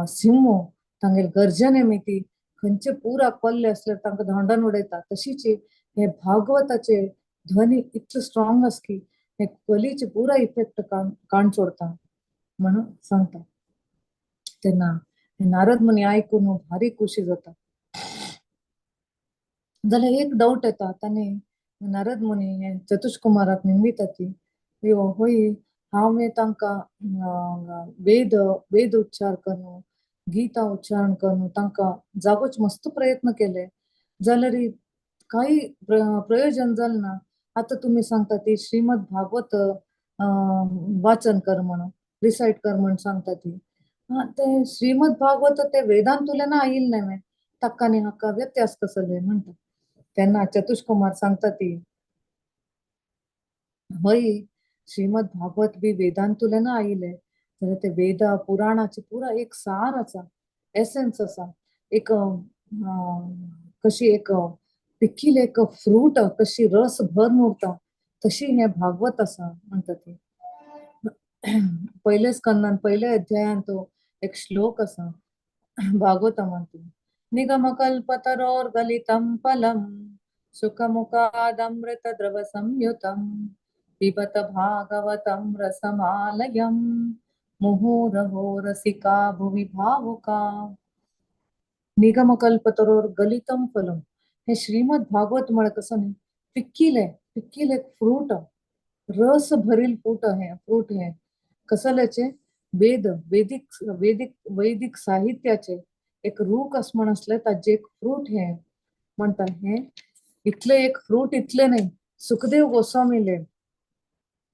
सिंह तांगेल गर्जने मिती खंयचे पुरा कोल्ले असल्यार तांकां धांडान उडयता तशीच हे भागवताचे ध्वनी इतलो स्ट्रॉंग आस की हे कलीचे पुरा इफेक्ट काण सोडता म्हणून सांगता. तेन्ना हे नारद मुनी आयकून भारी खुशी जाता. जाल्यार एक डाऊट येता ताणे नारद मुनी हे चतुष्कुमाराक विनविता ती होय हांवें तांकां वेद उच्चार करून गीता उच्चारण करून तांकां जागोच मस्त प्रयत्न केले जाल्यार काही प्रयोजन जालें ना. आता तुम्ही सांगता ती श्रीमद भागवत वाचन कर म्हणून रिसाइट कर म्हणून सांगता ती ते श्रीमद भागवत ते वेदांतुल्यान आयिल्ले न्हय ताका आनी हाका व्यत्यास कसले म्हणटा. तेन्ना चतुष्कुमार सांगता ती होय श्रीमद भागवत बी वेदांतुल्यान आयिल्ले जाल्यार ते वेद पुराणाचे पुरा एक सार आसा एसेन्स आसा. एक कशी एक पिकील एक फ्रूट कशी रस भरून उरता तशी हे भागवत आसा म्हणटा ती. पहिले स्कंदान पहिले अध्यायान तो एक श्लोक आसा भागवतामंतून निगमकल्पतरोर्गलितं फलं सुखमुखादमृत द्रव संयुतं पिबत भागवतं रसमालयं मुहुरहो रसिका भुवि भावुका. निगमकल्पतरोर गलितं फलम हे श्रीमद भागवत म्हळ्यार कसं न्ही पिकील एक फ्रूट रस भरील फ्रूट हे फ्रूट हे कसल्याचे वैदिक साहित्याचे एक रूख अस म्हण असले ताजे एक फ्रूट हे म्हणता. हे इतले एक फ्रूट इतले नाही सुखदेव गोस्वामीले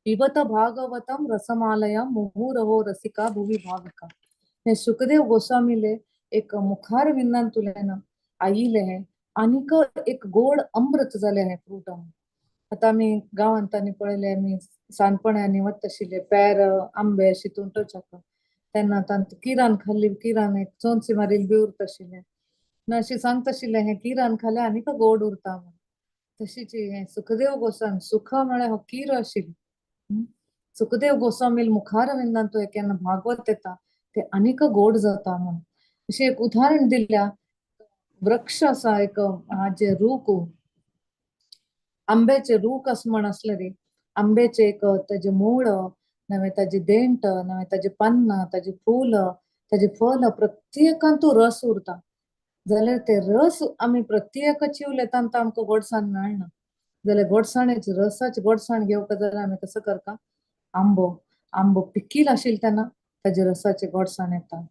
पिबत भागवतम रसमालया मुहुरहो रसिका भुवि भाविका. हे सुखदेव गोस्वामीले एक मुखार विन्नान तुलेन आयिले हे आनीक एक गोड अमृत जाले हे फ्रूट. आता आमी गांवांतांनी पळयले आमी सानपण्यांनी वता आशिल्ले पेर आंबे अशी तुंटोवच्याक तेन्ना तांत किरान खाल्ली किरान एक चोंची मारिल्ली बी उरता आशिल्ले अशी सांगता आशिल्ले हे किरान खाल्यार आनीक गोड उरता म्हणून. तशीच हे सुखदेव गोस्वामी सुख म्हळ्यार हो कीर आशिल्ली. सुखदेव गोस्वामी मुखार विन्नान तो केन्ना भागवत येता ते आनीक गोड जाता म्हणून. अशें एक उदाहरण दिल्या वृक्ष असा एक हाजे रूख आंब्याचे रूख असं म्हण असले रे आंब्याचे एक त्याचे मूळ नवे ताजे देंट नवे ताजे पान्न ताजे फूल ताजे फल प्रत्येकान तो रस उरता जाल्यार ते रस आमी प्रत्येक चिवले तांत आमकां गोडसाण मेळना जाल्यार गोडसाणेचे रसाचे गोडसाण घेवप जाल्यार आमी कसं करता आंबो पिकील आशिल्लो तेन्ना ताजे रसाचे गोडसाण येता.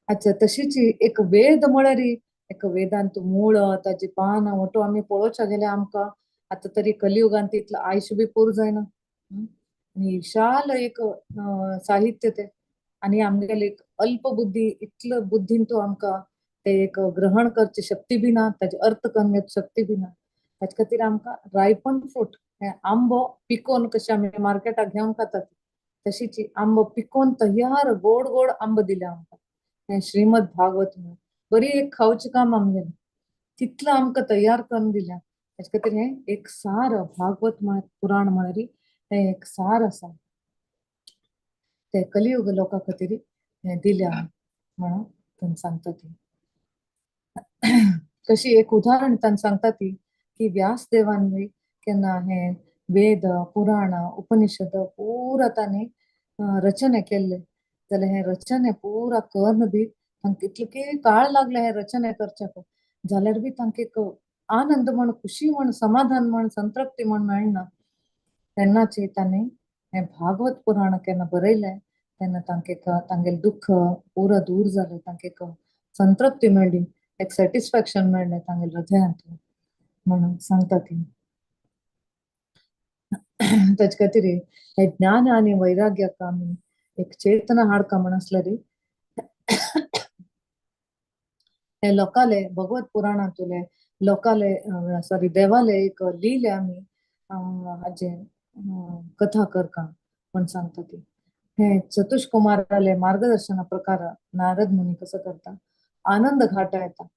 अच्छा तशीच एक वेद म्हळ्यार एक वेदांत मूळ ताजे पान ओटो आमी पळोवच्या गेल्यार आमकां आता तरी कलियुगान तितलं आयुष्य बी पुरो जायना आणि विशाल एक साहित्य ते आणि आमगेले एक अल्प बुद्धी इतलं बुद्धीन तो आमकां ते एक ग्रहण करची शक्ती बी ना ताजे अर्थ करण्याची शक्ती बी ना ताचे खातीर आमकां रायपण फ्रूट हे आंबो पिकोवन कशें आमी मार्केटाक घेवन खातात तशीच आंबो पिकोवन तयार गोड गोड आंबो दिले आमकां हे श्रीमद भागवत म्हणून बरी एक खावचें काम आमगेलें तितलं आमकां तयार करून दिल्या ताचे खातीर हे एक सार भागवत पुराण म्हळ्यार हे एक सार आसा ते कलियुग लोकां खातीर हे दिल्या म्हणून तांणी सांगता ती कशी एक उदाहरण तांणी सांगता ती की व्यासदेवान बी केन्ना हे वेद पुराण उपनिषद पुरा तांणी रचने केल्ले जाल्यार हे रचने पुरा कर्ण बी तांकां इतके काळ लागले हे रचने करच्याक जाल्यार बी तांकां एक आनंद म्हण खुशी म्हण समाधान म्हण संतृप्ती म्हण मेळना तेन्नाची तांणी हे भागवत पुराण केन्ना बरयले तेन्ना तांकां तांगेलें दुःख पुरो दूर जालें तांकां एक संतृप्ती मेळ्ळी एक सॅटिस्फॅक्शन मेळ्ळें तांगेल्या हृदयांत म्हणून सांगता ती ताचे खातीर हे ज्ञान आनी वैराग्याक आमी एक चेतना हाडका म्हण आसल्यार हे लोकाले भगवत पुराणांतले लोकाले सॉरी देवाले एक लिहिले आम्ही हाजे कथा करका पण सांगता ती हे चतुष कुमाराले मार्गदर्शना प्रकार नारद मुनी कसं करता आनंद घाटा येता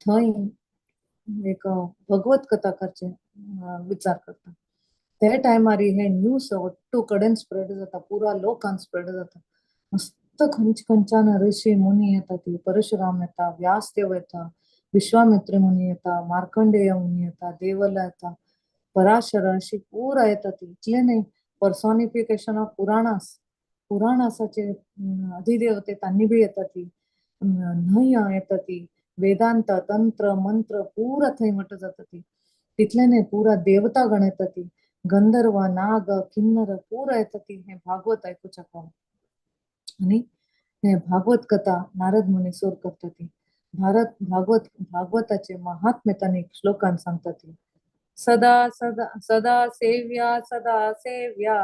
थंय एक भगवत कथा करचे विचार करता त्या टायमार हे न्यूज ಒಟ್ಟು कडेन स्प्रेड जाता पुरा लोकांक स्प्रेड जाता मस्त खंयच्यान ऋषी मुनी येता ती परशुराम येता व्यासदेव येता विश्वामित्र मुनी येता मार्कंडेय मुनी येता देवला येता पराशर अशी पुरा येता ती इतले नाही पर्सॉनिफिकेशन ऑफ पुराणासाचे अधिदेवते तांणी बी येता ती न्हय येता ती वेदांत तंत्र मंत्र पुरा थंय म्हट जाता ती तितले नाही पुरा देवता गण येता ती गंधर्व नाग किन्नर पुरा येता ती हे भागवत ऐकूच्या कोण आणि हे भागवत कथा नारद मुनी सोर करता ती भागवताचे महात्म्य त्यांनी श्लोकान सांगता ती सदा सदा सदा सेव्या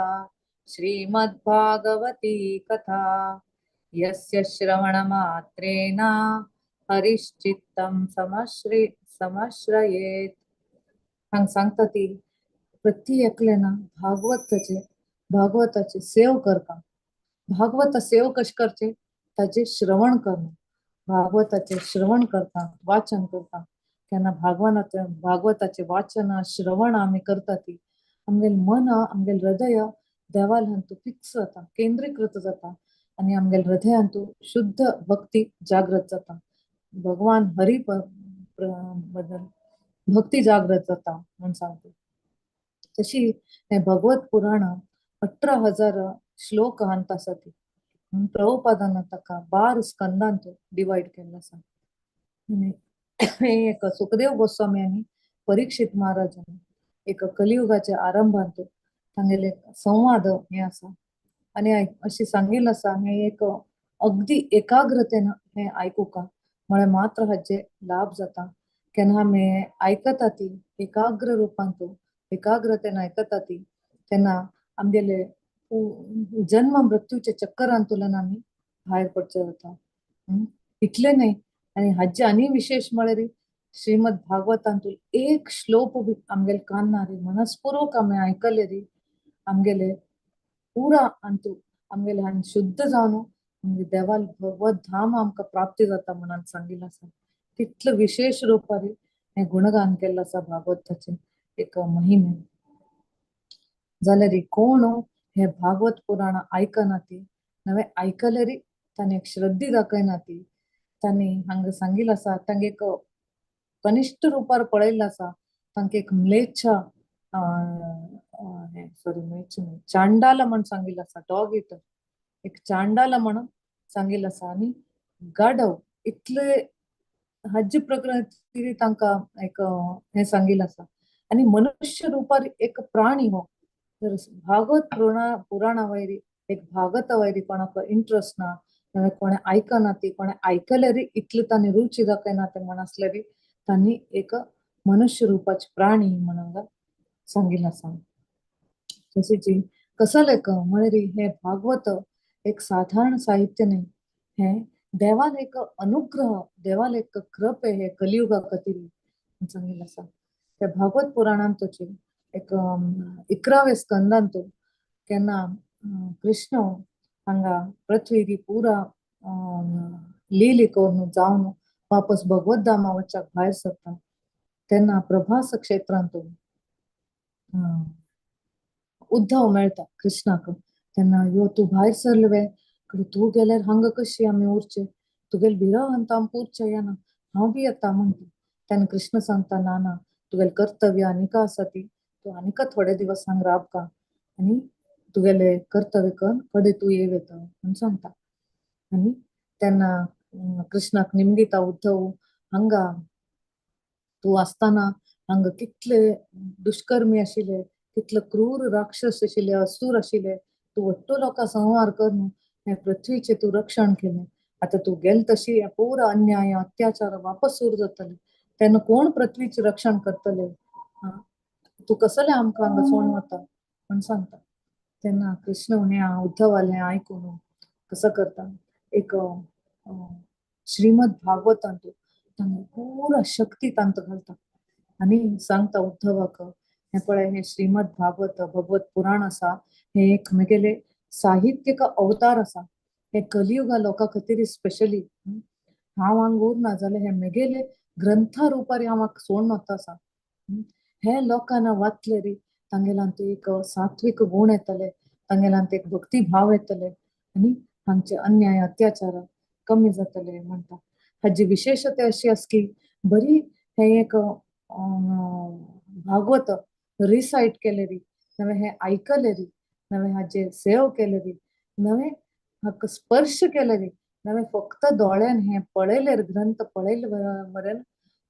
श्रीमद्भागवती कथा यस्य श्रवण मात्रेण हरिश्चित्तम समश्रयेत हांग सांगता ती प्रति एकल्याना भागवताचे सेव करता भागवत सेव कश करचे ताचे श्रवण करणं भागवताचे श्रवण करता वाचन करता त्यांना भागवताचे वाचन श्रवण आम्ही करता ती आमगेल मन आमगेल हृदय देवालहंतू फिक्स जाता केंद्रीकृत जाता आणि आमगेल हृदयांतू शुद्ध भक्ती जागृत जाता भगवान हरी बद्दल भक्ती जागृत जाता म्हणून सांगतो तशी हे भगवत पुराण 18,000 श्लोक हांत आसा ती प्रभुपादान ताका 12 स्कंदांत डिवाइड केल्लो आसा एक सुखदेव गोस्वामी आणि परीक्षित महाराजांनी एक कलियुगाच्या आरंभात तांगेले संवाद हे आसा आणि अशी सांगिल्लें आसा हे एक अगदी एकाग्रतेन हे आयकुका म्हळ्यार मात्र हाचे लाभ जाता केन्ना आमी आयकता ती एकाग्र रूपांत एकाग्रतेन आयकता ती तेन्ना आमगेले जन्म मृत्यूचे चक्करांतुल्यान आमी भायर पडचे जाता इतले नाही आणि हाचे आनी विशेष म्हळ्यार श्रीमद भागवतांतून एक श्लोक बी आमगेले कान्नारी मनस्पूर्वक आमी आयकले री आमगेले पुरा अंतू आमगेले हान शुद्ध जावन आमगे देवाल भगवत धाम आमकां प्राप्ती जाता म्हणून सांगिल्लें आसा तितले विशेष रुपारी हे गुणगान केल्लो आसा भागवताचे एक महिमे जाल्यार कोण हे भागवत पुराण आयकना ती नवे आयकले री तांणी एक श्रद्धी दाखयना ती तांणी हांगा सांगिल्लें आसा तांगे एक कनिष्ठ रुपार पळयल्लें आसा तांकां एक म्लेच्छ म्लेच्छ चांडाल म्हण सांगिल्लें आसा डॉग इटर एक चांडाल म्हणून सांगिल्लें आसा आनी गाढव इतले हाजी प्रकृती तांकां एक हे सांगिल्लें आसा आनी मनुष्य रुपार एक प्राणी हो जर भागवत पुराणा वयरी एक भागवता वयरी कोणाक इंट्रस्ट ना नवे कोणे आयकना ती कोणे आयकले री इतले तांणी रुची दाखयना ते म्हण आसले री तांणी एक मनुष्य रूपाचे प्राणी म्हणून सांगिल्लें आसा तशेंच कसलेक म्हळ्यार हे भागवत एक साधारण साहित्य न्ही हे देवान एक अनुग्रह देवान एक कृपे हे कलियुगा खातीर सांगिल्लें आसा त्या भागवत पुराणांत एक 11व्या स्कंदांत केन्ना कृष्ण हांगा पृथ्वी पुरा लीली करून जावन वापस भगवत धामा वचपाक भायर सरता तेन्ना प्रभास क्षेत्रांत उद्धव मेळटा कृष्णाक तेन्ना यो तूं भायर सरले तूं गेल्यार हांगा कशी आमी उरचे तुगेल भिराव अंत आमकां उरचे येना हांव बी येता म्हणटा तेन्ना कृष्ण सांगता ना तुगेल कर्तव्य आनीक आसा ती तूं आनीक थोडे दिवस हांगा रावका आनी तुगेले कर्तव्य कर कडे तूं येव येता म्हणून सांगता आनी तेन्ना कृष्णाक निमदिता उद्धव हांगा तूं आसतना हांगा कितले दुष्कर्मी आशिल्ले कितले क्रूर राक्षस आशिल्ले असुर आशिल्ले तूं वट्टो लोकां संहार कर न्हू हे पृथ्वीचे तूं रक्षण केलें आतां तूं गेल तशी पुरा अन्याय अत्याचार वापस सुरू जातले तेन्ना कोण पृथ्वीचे रक्षण करतले तूं कसले आमकां हांगा सोडून वता म्हण सांगता तेन्ना कृष्ण हें उद्धवालें आयकून कसं करता एक श्रीमद भागवतांत तांणी पुरा शक्ती तांत घालता आणि सांगता उद्धवाक हे पळय हे श्रीमद भागवत भगवत पुराण असा हे एक म्हगेले साहित्यिक अवतार असा हे कलियुगा लोकां खातीर स्पेशली हांव हांगा उरना जाल्यार हे म्हगेले ग्रंथा रुपारी हांव हांगा सोडून वता असा हे लोकांना वाचलेरी तांगेलांत एक सात्विक गुण येतले तांगेलांत एक भक्ती भाव येतले आणि हांगचे अन्याय अत्याचार कमी जातले म्हणटा हाची विशेषता अशी आस की बरी हे एक भागवत रिसाइट केलेली नवे हे ऐकलेली नवे हाचे सेव केलेली नवे हाका स्पर्श केलेली नवे फक्त दोळ्यान हे पळयलेर ग्रंथ पळयले मरेन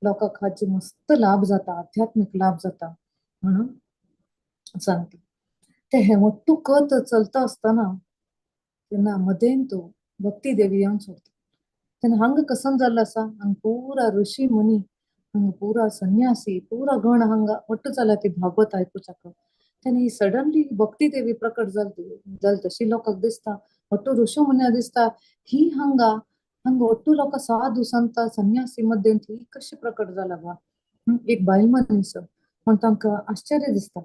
लोकांक हाची मस्त लाभ जाता आध्यात्मिक लाभ जाता म्हणून सांगता ते हे मोठू कथ चलता असताना तेन्ना मदेन तो भक्ती देवी येवन सोडता तेन्ना हांगा कसन जाल्लो आसा हांगा पुरा ऋषी मुनी हांगा पुरा संन्यासी पुरा गण हांगा ಒಟ್ಟು जाला ती भागवत आयकुचाक तेन्ना ही सडनली भक्ती देवी प्रकट जाल तशी लोकांक दिसता ಒಟ್ಟು ऋषी मुन्या दिसता ही हांगा ಒಟ್ಟು लोक साधू संत संन्यासी मध्ये ही कशी प्रकट जाला बा एक बायल मनीस म्हण तांकां आश्चर्य दिसता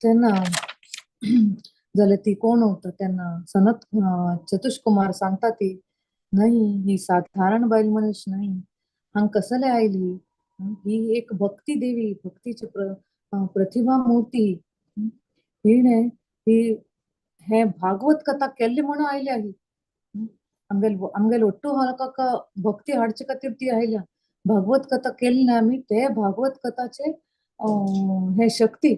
तेन्ना जाल्यार ती कोण होता तेन्ना सनत चतुष्कुमार सांगता ती नाही ही साधारण बायल मनीस नाही हांगा कसले आयली ही एक भक्ती देवी भक्तीची प्रतिभा मूर्ती हिणे ही हे भागवत कथा केल्ली म्हणून आयल्या ही आमगेल ಒಟ್ಟು हाका भक्ती हाडचे खातीर ती आयल्या भागवत कथा केली ना आमी ते भागवत कथाचे हे शक्ती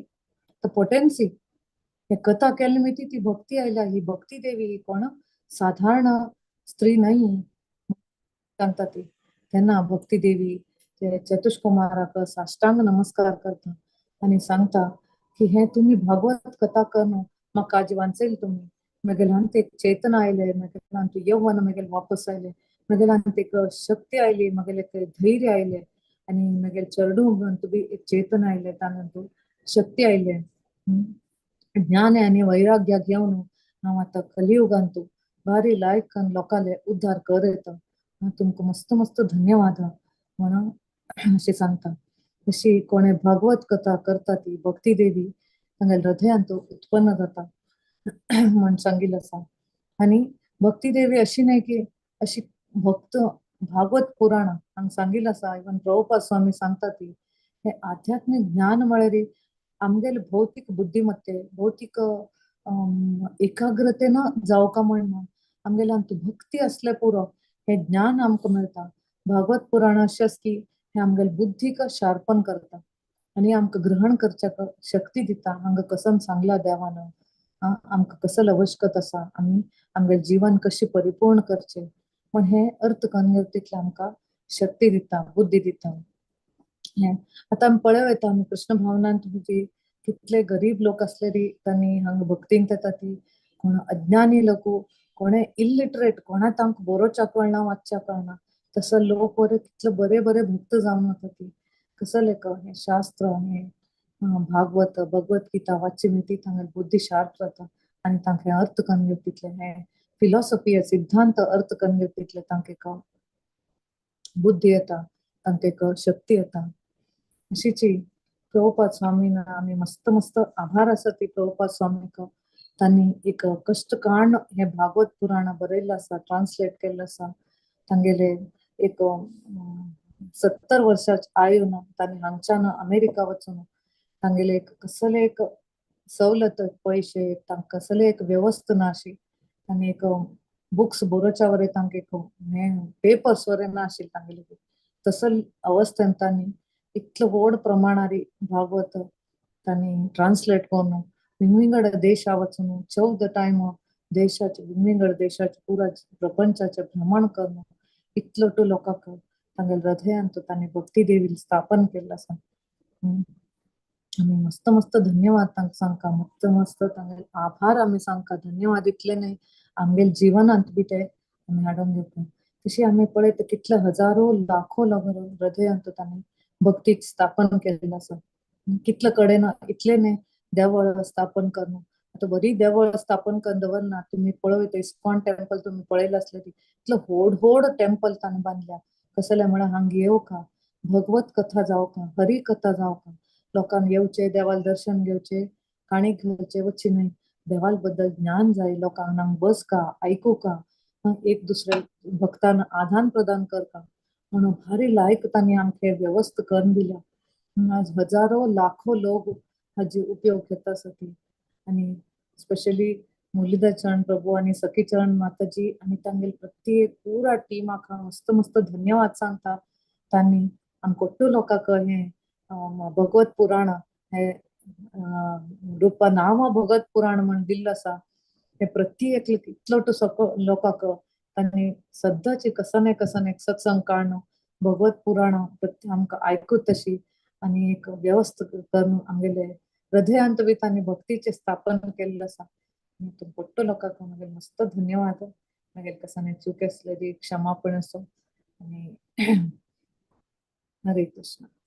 पोटेन्सी हे कथा केली मी ती भक्ती आयल्या ही भक्ती देवी ही कोण साधारण स्त्री नाही सांगता ती तेन्ना भक्ती देवी ते चतुष्कुमाराक साष्टांग नमस्कार करता आणि सांगता की हे तुम्ही भागवत कथा करून म्हाका आज वाचयली तुम्ही मगेलांत एक चेतना आयले मगेलांत यौवन मगेल वापस आयले मगेलांत एक शक्ती आयली मगेल एक धैर्य आयले आणि मगेल चरडू बी एक चेतना आयले तानंतू शक्ती आयले ज्ञान आणि वैराग्य घेऊन हांव आतां कलियुगांतू भारी लायक लोकांले उद्धार करता तुमकां मस्त मस्त धन्यवाद म्हणून अशें सांगता अशी कोणे भागवत कथा करता ती भक्ती देवी तांगेल्या हृदयांत उत्पन्न जाता म्हण सांगिल्लें आसा आणि भक्ती देवी अशी नाही की अशी भक्त भागवत पुराण हांगा सांगिल्लें आसा इवन प्रभुपाद स्वामी सांगता ती हे आध्यात्मिक ज्ञान म्हळ्यार आमगेले भौतिक बुद्धिमत्ते भौतिक एकाग्रतेन जावका म्हणना आमगेलांत भक्ती असले पुरो हे ज्ञान आमकां मेळटा भागवत पुराण अशें आसा की हे आमगेले बुद्धीक शार्पन करता आणि आमकां ग्रहण करच्याक शक्ती दिता हांगा कसन सांगला देवान आमकां कसले आवश्यकत आसा आमी आमगे जीवन कशें परिपूर्ण करचे पण हे अर्थ कन्वर्तीतले आमकां शक्ती दिता बुद्धी दिता आता आमी पळय वयता आमी कृष्ण भावनांत म्हणजे कितले गरीब लोक असलेली तांणी हांगा भक्तींक येता ती कोण अज्ञानी लोक कोणे इलिटरेट कोणा तांकां बरोवच्या कळना वाचच्या कळना तसं लोक वरे कितले बरे बरे भक्त जावन वता ती कसले हे शास्त्र हे भागवत भगवद्गीता वाचची मिती तांगे बुद्धी शार्प जाता आणि तांके अर्थ कन्वर्तीतले हे फिलॉसॉफी सिद्धांत अर्थ कन्वर्तीतले तांके बुद्धी येता तांके शक्ती येता अशीची प्रभुपाद स्वामी आम्ही मस्त मस्त आभार आसा ती प्रभुपाद स्वामीक तांणी एक कष्टकांड हे भागवत पुराण बरयल्लें आसा ट्रान्सलेट केल्लें आसा तांगेले एक 70 वर्षाच्या आयुन तांणी हांगच्यान अमेरिका वचून तांगेले एक कसले एक सवलत पैसे तांकां कसले एक व्यवस्था ना अशी तांणी एक बुक्स बरोवच्या वरे तांकां एक पेपर्स वरे ना आशिल्ले तांगेले तसल अवस्थेन तांणी इतलो व्हड प्रमाणारी भागवत तांणी ट्रान्सलेट करून विंगड देशा वचून 14 टाइम देशाचे विंगड देशाचे पुरा प्रपंचाचे भ्रमण करून इतलो तो लोकांक तांगे हृदयांत तांणी भक्ती देवी स्थापन केल्लो आसा आमी मस्त मस्त धन्यवाद तांकां सांगता मस्त मस्त तांगे आभार आमी सांगता धन्यवाद इतले न्हय आमगे जिवनांत बी ते आमी हाडून घेवता तशी आमी पळयता कितले हजारो लाखो लोक हृदयांत तांणी भक्तीक स्थापन केलेलो आसा कितले कडेन इतले न्हय देवळ स्थापन करून आता बरी देवळ स्थापन करून दवरना तुम्ही पळयता इस्कॉन टेम्पल तुम्ही पळयला आसले इतलो व्हड व्हड टेम्पल तांणी बांदल्या कसले म्हळ्यार हांगा येवका भगवत कथा जावं का हरी कथा जावं का लोकांना येवचे देवाल दर्शन घेवचे काणी घेवचे वचचे नाही देवाल बद्दल ज्ञान जाय लोकांना बस का ऐकू का एक दुसऱ्या भक्तांना आदान प्रदान करता म्हणून भारी लायक तांणी आमचे व्यवस्था करून दिल्या म्हणून आज हजारो लाखो लोक हाजी उपयोग घेता सकी आणि स्पेशली मुरलीधर चरण प्रभू आणि सखी चरण माताजी आणि तांगेल प्रत्येक पुरा टीम आखा मस्त मस्त धन्यवाद सांगता तांणी आमकोट्टू लोकांक हे भगवत पुराण हे रूपा नाव भगवत पुराण म्हण दिल्लो आसा हे प्रत्येक इतलो लोकांक तांणी सद्दांची कसने कसने सत्संग काढणं भगवत पुराण आमकां आयकूत तशी आणि एक व्यवस्था करून आमगेले हृदयांत बी तांणी भक्तीचे स्थापन केल्लें आसा पोट्टो लोकांक मागीर मस्त धन्यवाद मागीर कसने चूक असले ती क्षमापण असो आणि हरे कृष्ण